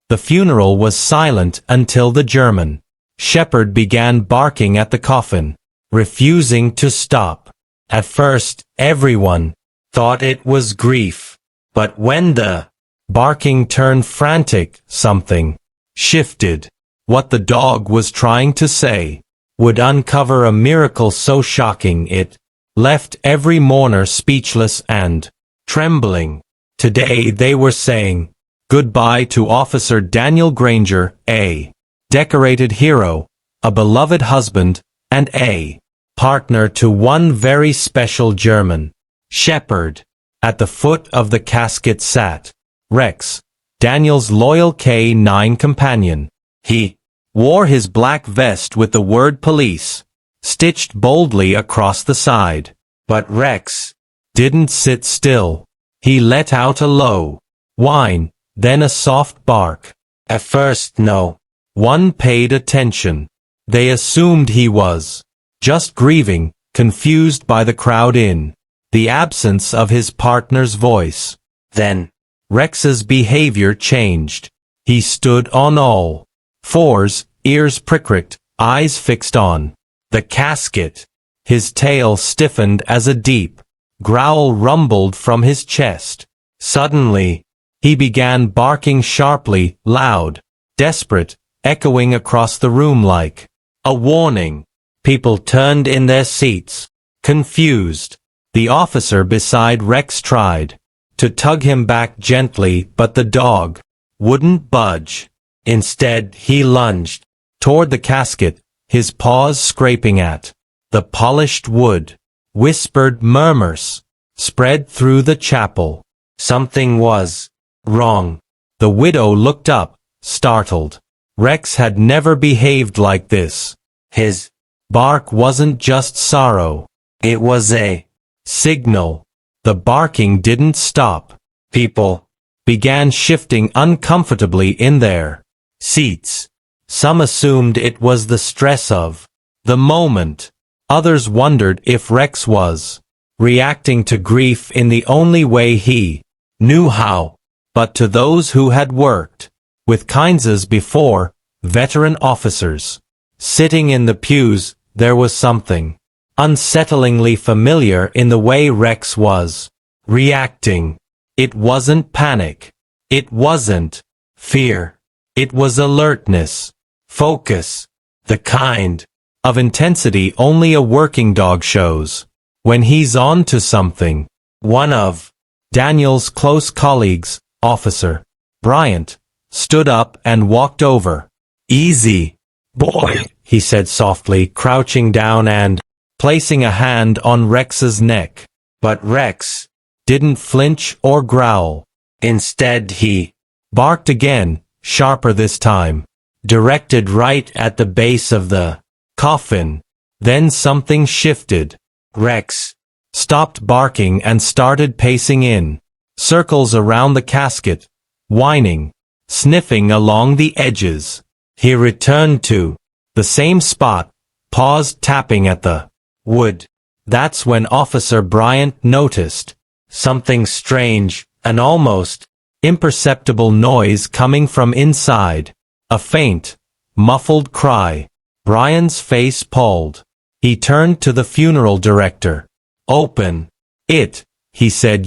The funeral was silent until the German shepherd began barking at the coffin, refusing to stop. At first, everyone thought it was grief, but when the barking turned frantic, something shifted. What the dog was trying to say would uncover a miracle so shocking it left every mourner speechless and trembling. Today they were saying goodbye to Officer Daniel Granger, a decorated hero, a beloved husband, and a partner to one very special German shepherd. At the foot of the casket sat Rex, Daniel's loyal K9 companion. He wore his black vest with the word police stitched boldly across the side. But Rex didn't sit still. He let out a low whine, then a soft bark. At first no one paid attention. They assumed he was just grieving, confused by the crowd in the absence of his partner's voice. Then Rex's behavior changed. He stood on all fours, ears pricked, eyes fixed on the casket. His tail stiffened as a deep growl rumbled from his chest. Suddenly, he began barking sharply, loud, desperate, echoing across the room like a warning. People turned in their seats, confused. The officer beside Rex tried to tug him back gently, but the dog wouldn't budge. Instead, he lunged toward the casket, his paws scraping at the polished wood. Whispered murmurs spread through the chapel. Something was wrong. The widow looked up, startled. Rex had never behaved like this. His bark wasn't just sorrow. It was a signal. The barking didn't stop. People began shifting uncomfortably in their seats. Some assumed it was the stress of the moment. Others wondered if Rex was reacting to grief in the only way he knew how. But to those who had worked with Kainzes before, veteran officers sitting in the pews, there was something unsettlingly familiar in the way Rex was reacting. It wasn't panic. It wasn't fear. It was alertness, focus, the kind of intensity only a working dog shows when he's on to something. One of Daniel's close colleagues, Officer Bryant, stood up and walked over. "Easy, boy," he said softly, crouching down and placing a hand on Rex's neck. But Rex didn't flinch or growl. Instead he barked again, sharper this time, directed right at the base of the coffin. Then something shifted. Rex stopped barking and started pacing in circles around the casket, whining, sniffing along the edges. He returned to the same spot, paused tapping at the wood. That's when Officer Bryant noticed something strange, an almost imperceptible noise coming from inside. A faint, muffled cry. Bryant's face palled. He turned to the funeral director. "Open it," he said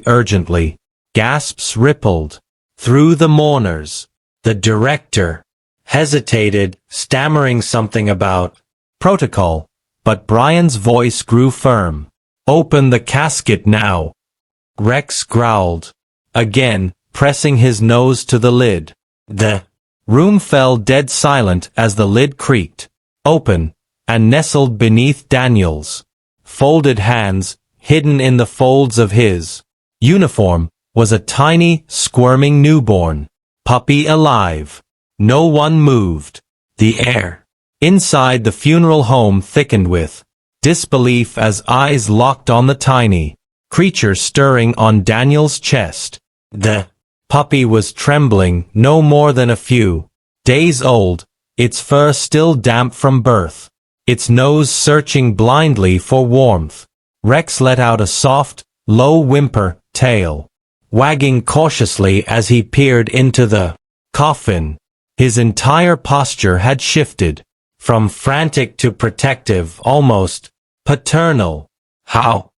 urgently. Gasps rippled through the mourners. The director hesitated, stammering something about protocol, but Bryant's voice grew firm. "Open the casket now." Rex growled, again, pressing his nose to the lid. The room fell dead silent as the lid creaked open, and nestled beneath Daniel's folded hands, hidden in the folds of his uniform, was a tiny, squirming newborn puppy alive. No one moved. The air inside the funeral home thickened with disbelief as eyes locked on the tiny creature stirring on Daniel's chest. The puppy was trembling, no more than a few days old, its fur still damp from birth, its nose searching blindly for warmth. Rex let out a soft, low whimper, tail wagging cautiously as he peered into the Coffin. His entire posture had shifted, from frantic to protective, almost paternal. How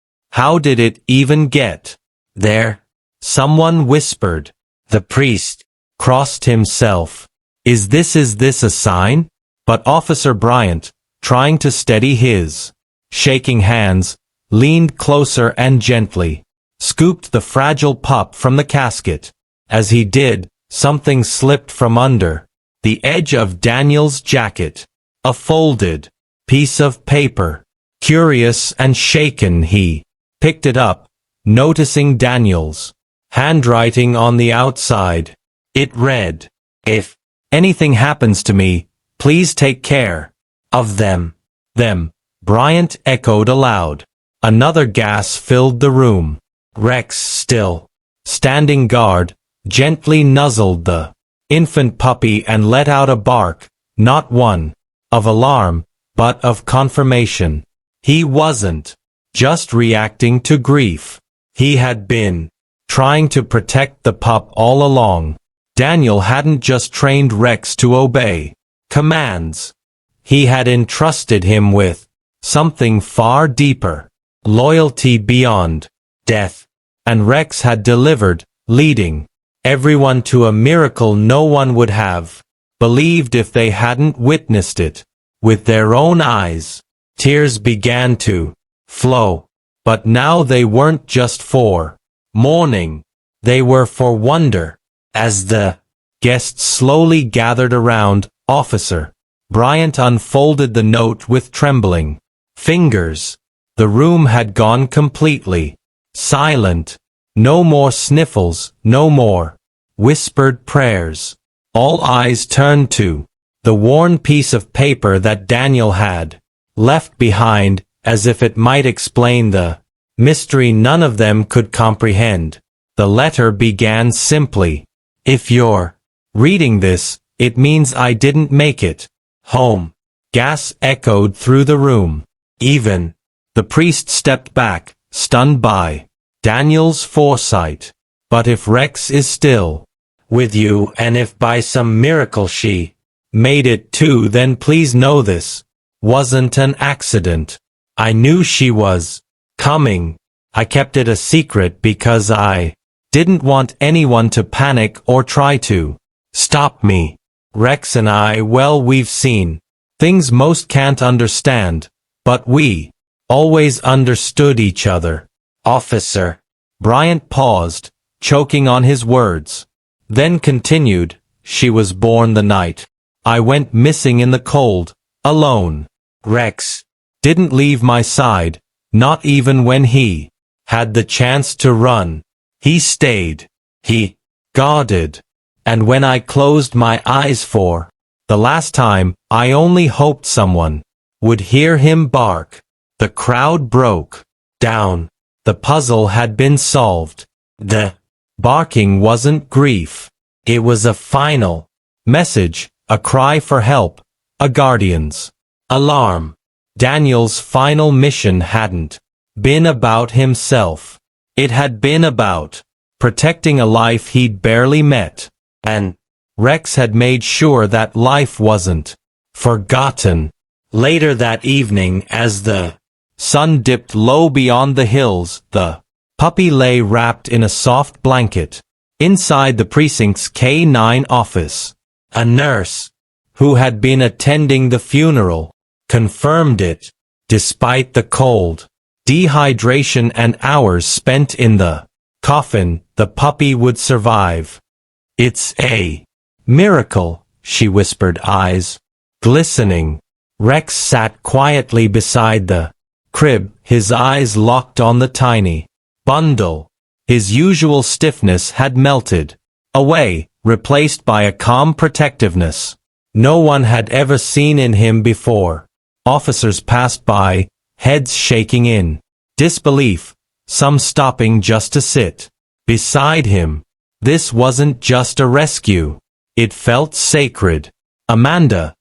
did it even get there? Someone whispered. The priest crossed himself. Is this a sign? But Officer Bryant, trying to steady his shaking hands, leaned closer and gently scooped the fragile pup from the casket. As he did, something slipped from under the edge of Daniel's jacket. A folded piece of paper. Curious and shaken, he picked it up, noticing Daniel's handwriting on the outside. It read, "If anything happens to me, please take care of them." Them, Bryant echoed aloud. Another gas filled the room. Rex, still standing guard, gently nuzzled the infant puppy and let out a bark, not one of alarm, but of confirmation. He wasn't just reacting to grief. He had been trying to protect the pup all along. Daniel hadn't just trained Rex to obey commands. He had entrusted him with something far deeper, loyalty beyond death. And Rex had delivered, leading everyone to a miracle no one would have believed if they hadn't witnessed it with their own eyes. Tears began to flow, but now they weren't just for mourning, they were for wonder. As the guests slowly gathered around, Officer Bryant unfolded the note with trembling fingers. The room had gone completely silent. No more sniffles, no more whispered prayers. All eyes turned to the worn piece of paper that Daniel had left behind, as if it might explain the mystery none of them could comprehend. The letter began simply, "If you're reading this, it means I didn't make it home." Gas echoed through the room. Even the priest stepped back, stunned by Daniel's foresight. "But if Rex is still with you, and if by some miracle she made it too, then please know this wasn't an accident. I knew she was coming. I kept it a secret because I didn't want anyone to panic or try to stop me. Rex and I, well, we've seen things most can't understand, but we always understood each other." Officer Bryant paused, choking on his words. Then continued, "She was born the night I went missing in the cold, alone. Rex didn't leave my side, not even when he had the chance to run. He stayed. He guarded. And when I closed my eyes for the last time, I only hoped someone would hear him bark." The crowd broke down. The puzzle had been solved. The barking wasn't grief. It was a final message, a cry for help, a guardian's alarm. Daniel's final mission hadn't been about himself. It had been about protecting a life he'd barely met. And Rex had made sure that life wasn't forgotten. Later that evening, as the sun dipped low beyond the hills, the puppy lay wrapped in a soft blanket. Inside the precinct's K9 office, a nurse, who had been attending the funeral, confirmed it. Despite the cold, dehydration and hours spent in the coffin, the puppy would survive. "It's a miracle," she whispered, eyes glistening. Rex sat quietly beside the crib, his eyes locked on the tiny bundle. His usual stiffness had melted away, replaced by a calm protectiveness no one had ever seen in him before. Officers passed by, heads shaking in disbelief, some stopping just to sit beside him. This wasn't just a rescue. It felt sacred. Amanda,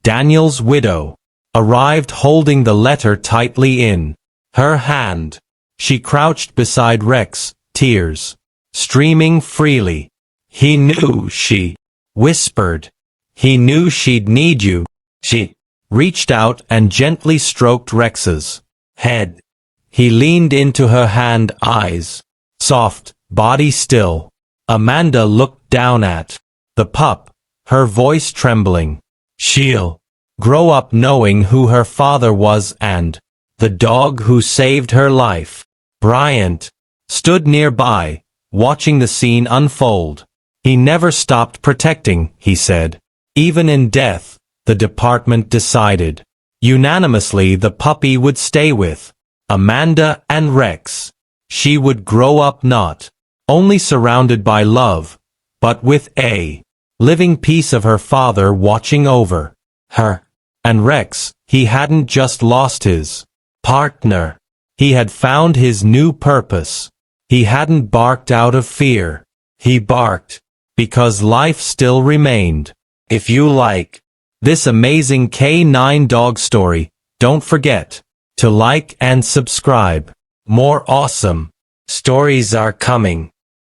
Daniel's widow, arrived holding the letter tightly in her hand. She crouched beside Rex, tears streaming freely. He knew she whispered. He knew she'd need you. She reached out and gently stroked Rex's head. He leaned into her hand, eyes soft, body still. Amanda looked down at the pup, her voice trembling. She'll grow up knowing who her father was and the dog who saved her life. Bryant stood nearby, watching the scene unfold. He never stopped protecting, he said. Even in death, the department decided unanimously the puppy would stay with Amanda and Rex. She would grow up not only surrounded by love, but with a living piece of her father watching over her. And Rex, he hadn't just lost his partner. He had found his new purpose. He hadn't barked out of fear. He barked because life still remained. If you like this amazing K9 dog story, don't forget to like and subscribe. More awesome stories are coming.